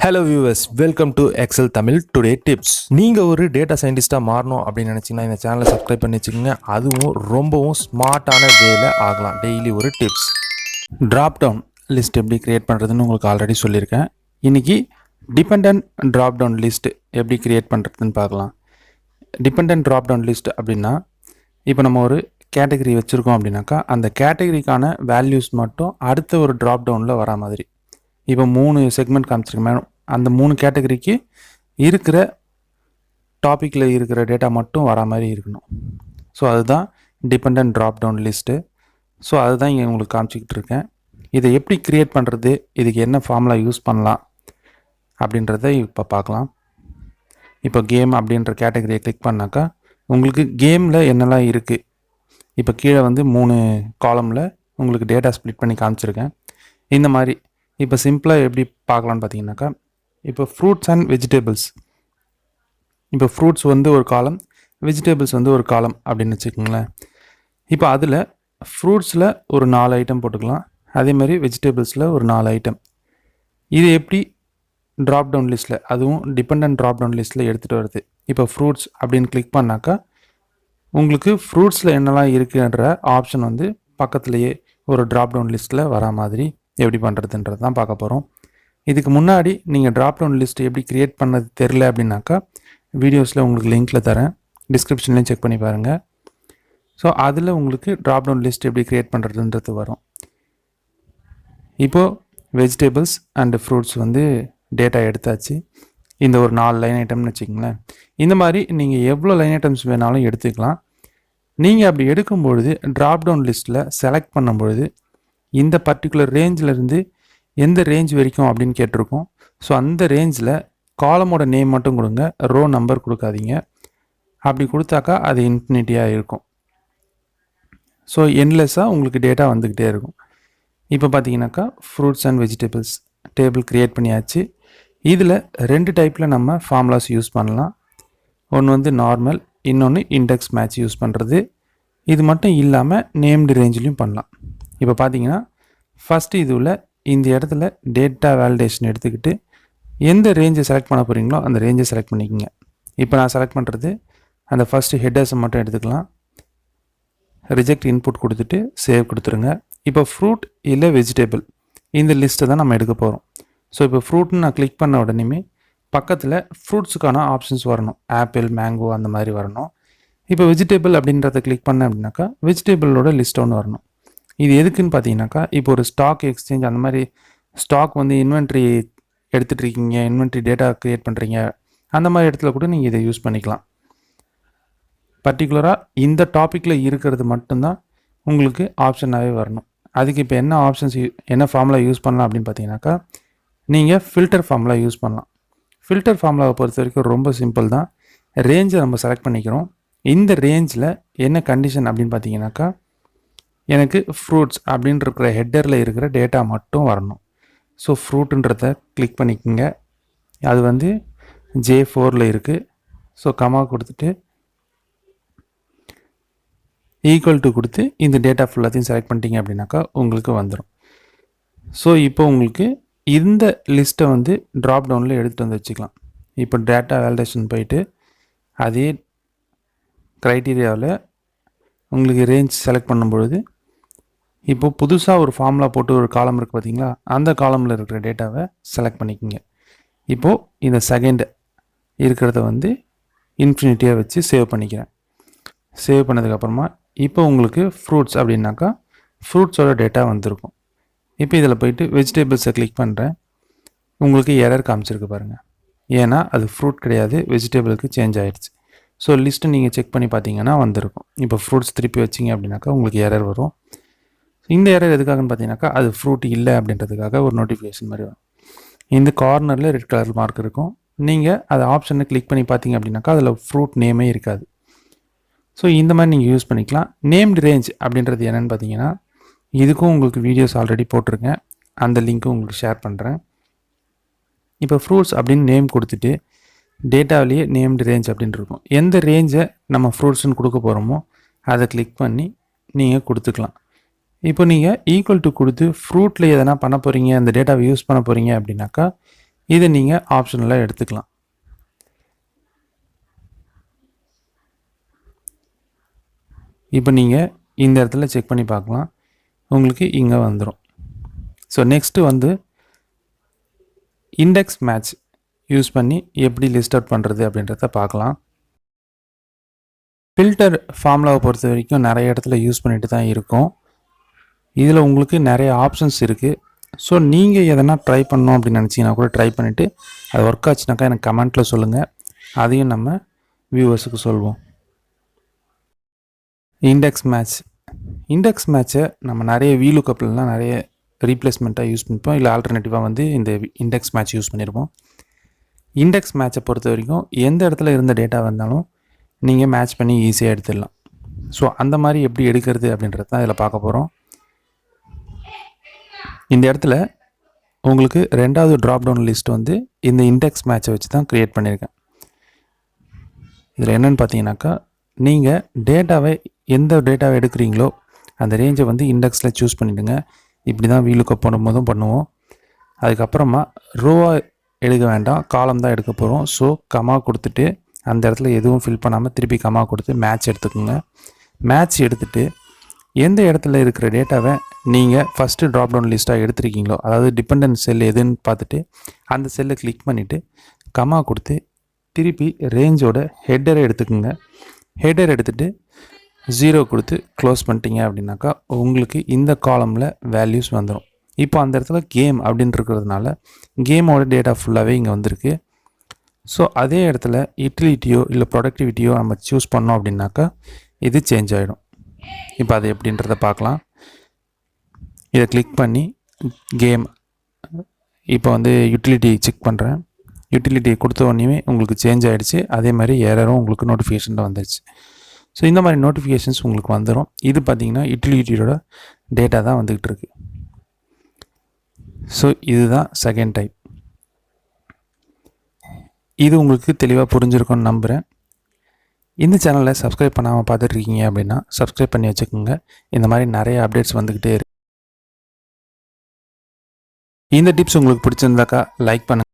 Hello viewers, welcome to Excel Tamil today tips. நீங்கள் ஒரு data சயின்டிஸ்ட்டாக மாறணும் அப்படின்னு நினச்சிங்கன்னா இந்த சேனலை சப்ஸ்கிரைப் பண்ணி வச்சுக்கோங்க. அதுவும் ரொம்பவும் ஸ்மார்ட்டான வேலை ஆகலாம். டெய்லி ஒரு டிப்ஸ். ட்ராப் டவுன் லிஸ்ட் எப்படி க்ரியேட் பண்ணுறதுன்னு உங்களுக்கு ஆல்ரெடி சொல்லியிருக்கேன். இன்றைக்கி டிபெண்ட் ட்ராப் டவுன் லிஸ்ட் எப்படி க்ரியேட் பண்ணுறதுன்னு பார்க்கலாம். டிபெண்ட் ட்ராப் டவுன் லிஸ்ட் அப்படின்னா, இப்போ நம்ம ஒரு கேட்டகரி வச்சுருக்கோம் அப்படின்னாக்கா அந்த கேட்டகரிக்கான வேல்யூஸ் மட்டும் அடுத்த ஒரு ட்ராப் டவுனில் வரா மாதிரி. இப்போ 3 செக்மெண்ட் காமிச்சிருக்கேன். அந்த 3 கேட்டகரிக்கு இருக்கிற டாப்பிக்கில் இருக்கிற டேட்டா மட்டும் வரா மாதிரி இருக்கணும். ஸோ அதுதான் depend drop down list. So அதுதான் இங்கே உங்களுக்கு காமிச்சிக்கிட்டு இருக்கேன். இதை எப்படி க்ரியேட் பண்ணுறது, இதுக்கு என்ன ஃபார்முலா யூஸ் பண்ணலாம் அப்படின்றத இப்போ பார்க்கலாம். இப்போ கேம் அப்படின்ற கேட்டகரியை கிளிக் பண்ணாக்கா உங்களுக்கு கேமில் என்னெல்லாம் இருக்குது. இப்போ கீழே 3 காலமில் உங்களுக்கு டேட்டா ஸ்ப்ளிட் பண்ணி காமிச்சிருக்கேன். இந்த மாதிரி இப்போ சிம்பிளாக எப்படி பார்க்கலான்னு பார்த்தீங்கன்னாக்கா, இப்போ ஃப்ரூட்ஸ் அண்ட் வெஜிடபிள்ஸ், இப்போ ஃப்ரூட்ஸ் ஒரு காலம், வெஜிடபிள்ஸ் ஒரு காலம் அப்படின்னு வச்சுக்கோங்களேன். இப்போ அதில் ஃப்ரூட்ஸில் ஒரு 4 ஐட்டம் போட்டுக்கலாம். அதேமாதிரி வெஜிடபிள்ஸில் ஒரு 4 ஐட்டம். இது எப்படி ட்ராப் டவுன் லிஸ்ட்டில், அதுவும் டிபெண்ட் ட்ராப் டவுன் லிஸ்ட்டில் எடுத்துகிட்டு வருது. இப்போ ஃப்ரூட்ஸ் அப்படின்னு கிளிக் பண்ணாக்கா உங்களுக்கு ஃப்ரூட்ஸில் என்னெல்லாம் இருக்குன்ற ஆப்ஷன் பக்கத்துலேயே ஒரு ட்ராப் டவுன் லிஸ்ட்டில் வரா மாதிரி எப்படி பண்ணுறதுன்றது தான் பார்க்க போகிறோம். இதுக்கு முன்னாடி நீங்கள் ட்ராப் டவுன் லிஸ்ட் எப்படி க்ரியேட் பண்ணது தெரில அப்படின்னாக்கா வீடியோஸில் உங்களுக்கு லிங்க்கில் தரேன், டிஸ்கிரிப்ஷன்லேயும் செக் பண்ணி பாருங்கள். ஸோ அதில் உங்களுக்கு ட்ராப் டவுன் லிஸ்ட் எப்படி க்ரியேட் பண்ணுறதுன்றது வரும். இப்போது வெஜிடபிள்ஸ் அண்டு ஃப்ரூட்ஸ் டேட்டா எடுத்தாச்சு. இந்த ஒரு 4 லைன் ஐட்டம்னு வச்சுக்கோங்களேன். இந்த மாதிரி நீங்கள் எவ்வளோ லைன் ஐட்டம்ஸ் வேணாலும் எடுத்துக்கலாம். நீங்கள் அப்படி எடுக்கும்பொழுது ட்ராப் டவுன் லிஸ்ட்டில் செலக்ட் பண்ணும்பொழுது இந்த பர்டிகுலர் ரேஞ்சிலேருந்து எந்த ரேஞ்ச் வரைக்கும் அப்படின்னு கேட்டிருக்கோம். ஸோ அந்த ரேஞ்சில் காலமோட நேம் மட்டும் கொடுங்க, ரோ நம்பர் கொடுக்காதீங்க. அப்படி கொடுத்தாக்கா அது இன்ஃபினிட்டியாக இருக்கும். ஸோ என்லெஸ்ஸாக உங்களுக்கு டேட்டா வந்துக்கிட்டே இருக்கும். இப்போ பார்த்தீங்கன்னாக்கா fruits and vegetables table create பண்ணியாச்சு. இதில் 2 டைப்பில் நம்ம ஃபார்முலாஸ் யூஸ் பண்ணலாம். ஒன்று நார்மல், இன்னொன்று இண்டெக்ஸ் மேட்ச் யூஸ் பண்ணுறது. இது மட்டும் இல்லாமல் நேம்டு ரேஞ்சிலையும் பண்ணலாம். இப்போ பார்த்தீங்கன்னா ஃபஸ்ட்டு இதுவில் இந்த இடத்துல டேட்டா வேலிடேஷன் எடுத்துக்கிட்டு எந்த ரேஞ்சை செலக்ட் பண்ண போகிறீங்களோ அந்த ரேஞ்சை செலக்ட் பண்ணிக்கோங்க. இப்போ நான் செலக்ட் பண்ணுறது அந்த ஃபஸ்ட்டு ஹெட்டர்ஸை மட்டும் எடுத்துக்கலாம். ரிஜெக்ட் இன்புட் கொடுத்துட்டு சேவ் கொடுத்துருங்க. இப்போ ஃப்ரூட் இல்லை வெஜிடபிள் இந்த லிஸ்ட்டை தான் நம்ம எடுக்க போகிறோம். ஸோ இப்போ ஃப்ரூட்னு நான் கிளிக் பண்ண உடனேமே பக்கத்தில் ஃப்ரூட்ஸுக்கான ஆப்ஷன்ஸ் வரணும். ஆப்பிள், மேங்கோ அந்த மாதிரி வரணும். இப்போ வெஜிடபிள் அப்படின்றத கிளிக் பண்ணேன் அப்படின்னாக்கா வெஜிடபிளோட லிஸ்ட் ஒன்று வரணும். இது எதுக்குன்னு பார்த்தீங்கன்னாக்கா, இப்போ ஒரு ஸ்டாக் எக்ஸ்சேஞ்ச் அந்த மாதிரி ஸ்டாக் இன்வென்ட்ரி எடுத்துகிட்டு இருக்கீங்க, இன்வென்ட்ரி டேட்டா க்ரியேட் பண்ணுறீங்க, அந்த மாதிரி இடத்துல கூட நீங்கள் இதை யூஸ் பண்ணிக்கலாம். பர்டிகுலராக இந்த டாப்பிக்கில் இருக்கிறது மட்டும்தான் உங்களுக்கு ஆப்ஷனாகவே வரணும். அதுக்கு இப்போ என்ன ஆப்ஷன்ஸ் என்ன ஃபார்முலா யூஸ் பண்ணலாம் அப்படின்னு பார்த்தீங்கன்னாக்கா, நீங்கள் ஃபில்டர் ஃபார்முலா யூஸ் பண்ணலாம். ஃபில்டர் ஃபார்முலாவை பொறுத்த வரைக்கும் ரொம்ப சிம்பிள் தான். ரேஞ்சை நம்ம செலக்ட் பண்ணிக்கிறோம். இந்த ரேஞ்சில் என்ன கண்டிஷன் அப்படின்னு பார்த்தீங்கன்னாக்கா, எனக்கு ஃப்ரூட்ஸ் அப்படின்னு இருக்கிற ஹெட்டரில் இருக்கிற டேட்டா மட்டும் வரணும். ஸோ ஃப்ரூட்டுன்றத கிளிக் பண்ணிக்கோங்க. அது J4ல் இருக்குது. ஸோ கமா கொடுத்துட்டு ஈக்குவல் டு கொடுத்து இந்த டேட்டா ஃபுல்லாத்தையும் செலக்ட் பண்ணிட்டீங்க அப்படின்னாக்கா உங்களுக்கு வந்துடும். ஸோ இப்போ உங்களுக்கு இந்த லிஸ்ட்டை ட்ராப் டவுனில் எடுத்துகிட்டு வச்சுக்கலாம். இப்போ டேட்டா வேலிடேஷன் போயிட்டு அதே க்ரைட்டீரியாவில் உங்களுக்கு ரேஞ்ச் செலக்ட் பண்ணும்பொழுது இப்போது புதுசாக ஒரு ஃபார்முலா போட்டு ஒரு காலம் இருக்குது பார்த்தீங்களா, அந்த காலமில் இருக்கிற டேட்டாவை செலக்ட் பண்ணிக்கோங்க. இப்போது இந்த செகண்ட் இருக்கிறத இன்ஃபினிட்டியாக வச்சு சேவ் பண்ணிக்கிறேன். சேவ் பண்ணதுக்கப்புறமா இப்போ உங்களுக்கு ஃப்ரூட்ஸ் அப்படின்னாக்கா ஃப்ரூட்ஸோட டேட்டா வந்திருக்கும். இப்போ இதில் போயிட்டு வெஜிடபிள்ஸை கிளிக் பண்ணுறேன். உங்களுக்கு எரர் காமிச்சிருக்கு பாருங்கள். ஏன்னா அது ஃப்ரூட் கிடையாது, வெஜிடபிளுக்கு சேஞ்ச் ஆகிடுச்சு. ஸோ லிஸ்ட்டு நீங்கள் செக் பண்ணி பார்த்தீங்கன்னா வந்திருக்கும். இப்போ ஃப்ரூட்ஸ் திருப்பி வச்சிங்க அப்படின்னாக்கா உங்களுக்கு எரர் வரும். இந்த எரர் எதுக்காகன்னு பார்த்தீங்கன்னாக்கா அது ஃப்ரூட் இல்லை அப்படின்றதுக்காக ஒரு நோட்டிஃபிகேஷன் மாதிரி வரும். இந்த கார்னரில் ரெட் கலர் மார்க் இருக்கும். நீங்கள் அதை ஆப்ஷனை கிளிக் பண்ணி பார்த்தீங்க அப்படின்னாக்கா அதில் ஃப்ரூட் நேமே இருக்காது. ஸோ இந்த மாதிரி நீங்கள் யூஸ் பண்ணிக்கலாம். நேம்டு ரேஞ்ச் அப்படின்றது என்னென்னு பார்த்தீங்கன்னா, இதுக்கும் உங்களுக்கு வீடியோஸ் ஆல்ரெடி போட்டிருக்கேன், அந்த லிங்க்கும் உங்களுக்கு ஷேர் பண்ணுறேன். இப்போ ஃப்ரூட்ஸ் அப்படின்னு நேம் கொடுத்துட்டு டேட்டாவிலேயே நேம்டு ரேஞ்ச் அப்படின்னு இருக்கும். எந்த ரேஞ்சை நம்ம ஃப்ரூட்ஸ்ன்னு கொடுக்க போகிறோமோ அதை கிளிக் பண்ணி நீங்கள் கொடுத்துக்கலாம். இப்போ நீங்கள் ஈக்குவல் டு கொடுத்து ஃப்ரூட்டில் எதனா பண்ண போகிறீங்க, அந்த டேட்டாவை யூஸ் பண்ண போகிறீங்க அப்படின்னாக்கா இதை நீங்கள் ஆப்ஷனில் எடுத்துக்கலாம். இப்போ நீங்கள் இந்த இடத்துல செக் பண்ணி பார்க்கலாம், உங்களுக்கு இங்கே வந்துடும். ஸோ நெக்ஸ்ட்டு வந்து இண்டெக்ஸ் மேட்ச் யூஸ் பண்ணி எப்படி லிஸ்ட் அவுட் பண்ணுறது அப்படின்றத பார்க்கலாம். ஃபில்டர் ஃபார்முலாவை பொறுத்த வரைக்கும் நிறைய இடத்துல யூஸ் பண்ணிட்டு தான் இருக்கும். இதில் உங்களுக்கு நிறைய ஆப்ஷன்ஸ் இருக்குது. ஸோ நீங்கள் எதனா ட்ரை பண்ணணும் அப்படின்னு நினச்சிங்கன்னா கூட ட்ரை பண்ணிவிட்டு அது ஒர்க் ஆச்சுனாக்கா எனக்கு கமெண்ட்டில் சொல்லுங்கள், அதையும் நம்ம வியூவர்ஸுக்கு சொல்வோம். இண்டெக்ஸ் மேட்சை நம்ம நிறைய வீலுக்கப்லாம் நிறைய ரீப்ளேஸ்மெண்ட்டாக யூஸ் பண்ணிப்போம், இல்லை ஆல்டர்னேட்டிவாக வந்து இந்த இண்டெக்ஸ் மேட்ச் யூஸ் பண்ணியிருப்போம். இண்டெக்ஸ் மேட்சை பொறுத்த வரைக்கும் எந்த இடத்துல இருந்த டேட்டா வந்தாலும் நீங்கள் மேட்ச் பண்ணி ஈஸியாக எடுத்துடலாம். ஸோ அந்த மாதிரி எப்படி எடுக்கிறது அப்படின்றது தான் இதில் பார்க்க போகிறோம். இந்த இடத்துல உங்களுக்கு ரெண்டாவது ட்ராப் டவுன் லிஸ்ட் வந்து இந்த இண்டெக்ஸ் மேட்சை வச்சு தான் க்ரியேட் பண்ணியிருக்கேன். இதில் என்னென்னு பார்த்தீங்கன்னாக்கா, நீங்கள் எந்த டேட்டாவை எடுக்கிறீங்களோ அந்த ரேஞ்சை வந்து இண்டெக்ஸில் சூஸ் பண்ணிவிடுங்க. இப்படி தான் வீலுக்கப் போடும்போதும் பண்ணுவோம். அதுக்கப்புறமா ரோவாக எடுக்க வேண்டாம், காலம் தான் எடுக்க போகிறோம். ஸோ கமா கொடுத்துட்டு அந்த இடத்துல எதுவும் ஃபில் பண்ணாமல் திருப்பி கமா கொடுத்து மேட்ச் எடுத்துக்கோங்க. மேட்ச் எடுத்துகிட்டு எந்த இடத்துல இருக்கிற டேட்டாவை நீங்கள் ஃபஸ்ட்டு ட்ராப் டவுன் லிஸ்ட்டாக எடுத்துருக்கீங்களோ, அதாவது டிபெண்டன்ட் செல் எதுன்னு பார்த்துட்டு அந்த செல்லை கிளிக் பண்ணிவிட்டு கமா கொடுத்து திருப்பி ரேஞ்சோட ஹெட்டரை எடுத்துக்கோங்க. ஹெட்டர் எடுத்துகிட்டு 0 கொடுத்து க்ளோஸ் பண்ணிட்டீங்க அப்படின்னாக்கா உங்களுக்கு இந்த காலமில் வேல்யூஸ் வந்துடும். இப்போ அந்த இடத்துல கேம் அப்படின்னு இருக்கிறதுனால கேமோட டேட்டா ஃபுல்லாகவே இங்கே வந்திருக்கு. ஸோ அதே இடத்துல யூட்டிலிட்டியோ இல்லை ப்ரொடக்டிவிட்டியோ நம்ம சூஸ் பண்ணோம் அப்படின்னாக்கா இது சேஞ்ச் ஆகிடும். இப்போ அது எப்படின்றத பார்க்கலாம். இதை கிளிக் பண்ணி கேம், இப்போ வந்து யூட்டிலிட்டி செக் பண்ணுறேன். யூட்டிலிட்டி கொடுத்த உடனே உங்களுக்கு சேஞ்ச் ஆகிடுச்சு. அதே மாதிரி எரரும் உங்களுக்கு நோட்டிஃபிகேஷனில் வந்துடுச்சு. ஸோ இந்த மாதிரி நோட்டிஃபிகேஷன்ஸ் உங்களுக்கு வந்துடும். இது பார்த்திங்கன்னா யூட்டிலிட்டியோட டேட்டா தான் வந்துக்கிட்டு இருக்கு. ஸோ இதுதான் செகண்ட் டைப். இது உங்களுக்கு தெளிவாக புரிஞ்சிருக்கும்னு நம்புகிறேன். இந்த சேனலை சப்ஸ்கிரைப் பண்ணாமல் பார்த்துட்ருக்கீங்க அப்படின்னா சப்ஸ்கிரைப் பண்ணி வச்சுக்கோங்க. இந்த மாதிரி நிறைய அப்டேட்ஸ் வந்துக்கிட்டே இருக்கு. இந்த டிப்ஸ் உங்களுக்கு பிடிச்சிருந்தாக்கா லைக் பண்ணுங்கள்.